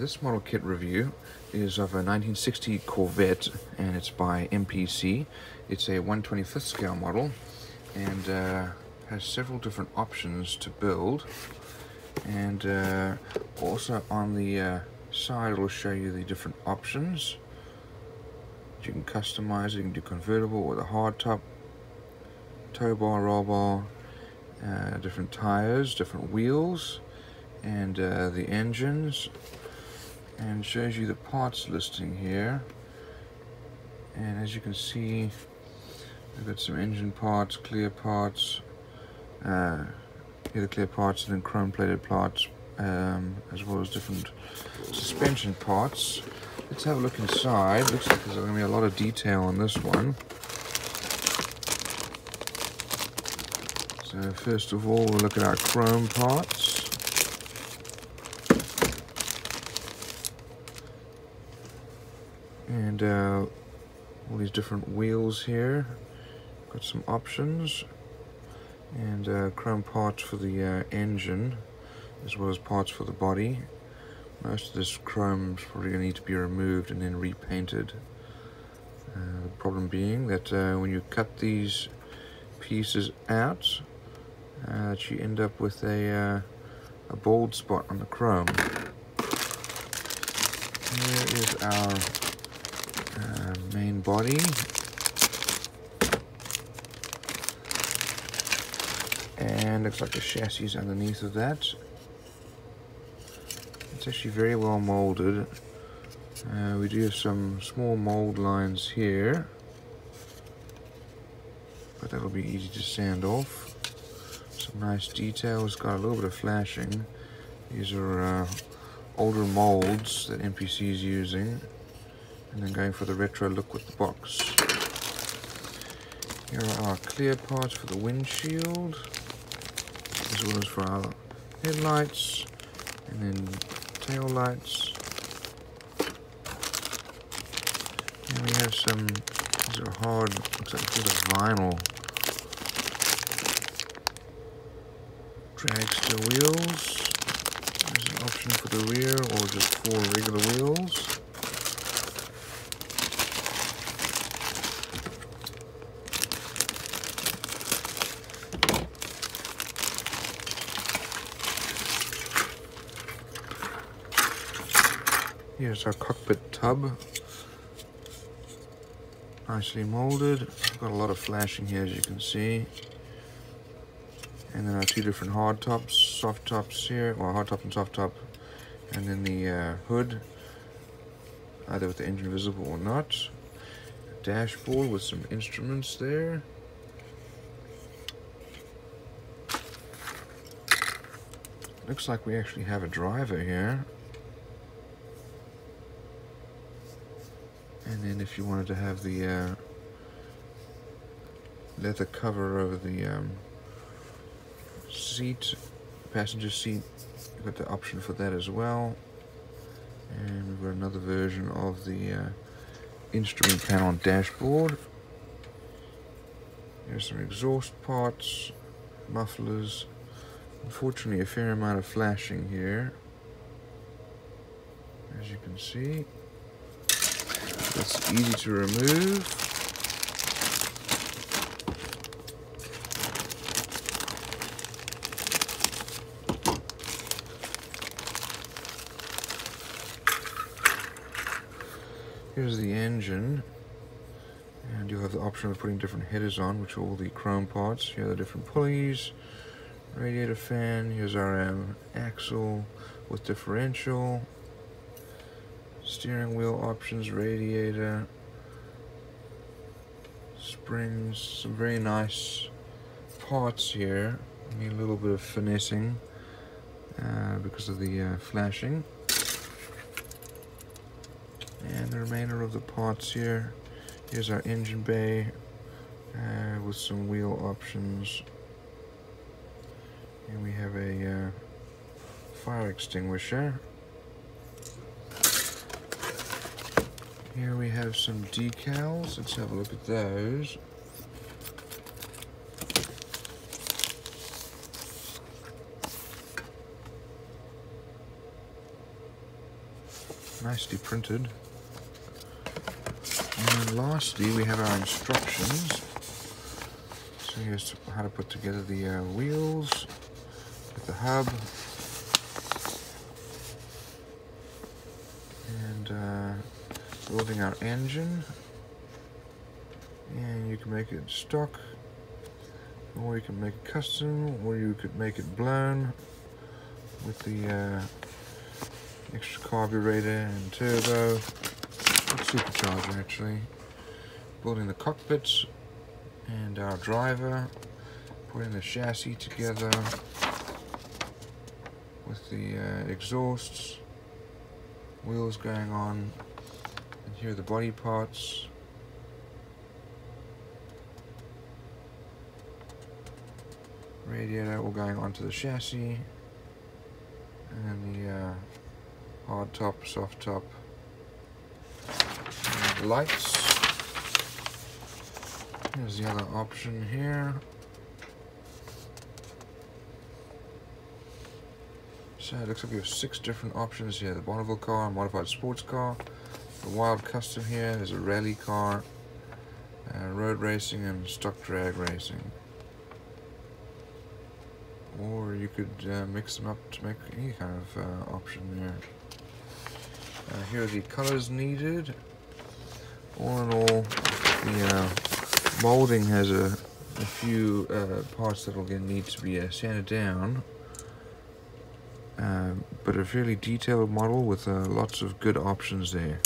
This model kit review is of a 1960 Corvette, and it's by MPC. It's a 1/25th scale model, and has several different options to build. And also on the side, it will show you the different options. You can customize it. You can do convertible with a hard top, tow bar, roll bar, different tires, different wheels, and the engines, and shows you the parts listing here. And as you can see, we've got some engine parts, clear parts, here the clear parts, and then chrome plated parts, as well as different suspension parts. Let's have a look inside. Looks like there's going to be a lot of detail on this one. So first of all, we'll look at our chrome parts. And all these different wheels here. Got some options. And chrome parts for the engine, as well as parts for the body. Most of this chrome is probably going to need to be removed and then repainted. The problem being that when you cut these pieces out, that you end up with a bald spot on the chrome. Here is our main body. And looks like the chassis is underneath of that. It's actually very well molded. We do have some small mold lines here, but that'll be easy to sand off. Some nice details. Got a little bit of flashing. These are older molds that MPC is using, and then going for the retro look with the box. Here are our clear parts for the windshield, as well as for our headlights, and then tail lights. And we have some, these are hard, looks like a bit of vinyl drag steel wheels. There's an option for the rear, or just 4 regular wheels. Here's our cockpit tub, nicely molded. Got a lot of flashing here, as you can see. And then our 2 different hard tops, soft tops here, or hard top and soft top. And then the hood, either with the engine visible or not. Dashboard with some instruments there. Looks like we actually have a driver here. And then if you wanted to have the leather cover over the seat, passenger seat, you've got the option for that as well. And we've got another version of the instrument panel and dashboard. There's some exhaust parts, mufflers. Unfortunately, a fair amount of flashing here, as you can see. That's easy to remove. Here's the engine, and you'll have the option of putting different headers on, which are all the chrome parts. Here are the different pulleys, radiator fan. Here's our axle with differential. Steering wheel options, radiator, springs, some very nice parts here. Need a little bit of finessing because of the flashing. And the remainder of the parts here. Here's our engine bay with some wheel options. And we have a fire extinguisher. Here we have some decals. Let's have a look at those. nicely printed. And lastly, we have our instructions. So here's how to put together the wheels with the hub. And building our engine. And you can make it stock, or you can make it custom, or you could make it blown with the extra carburetor and turbo. It's supercharger actually. Building the cockpits and our driver, putting the chassis together with the exhausts, wheels going on, and here are the body parts. Radiator all going onto the chassis, and then the hard top, soft top, and the lights. Here's the other option here. So it looks like we have 6 different options here. The Bonneville car, a modified sports car, the wild custom here, there's a rally car, road racing, and stock drag racing. Or you could mix them up to make any kind of option there. Here are the colors needed. All in all, the molding has a few parts that will need to be sanded down. But a fairly detailed model with lots of good options there.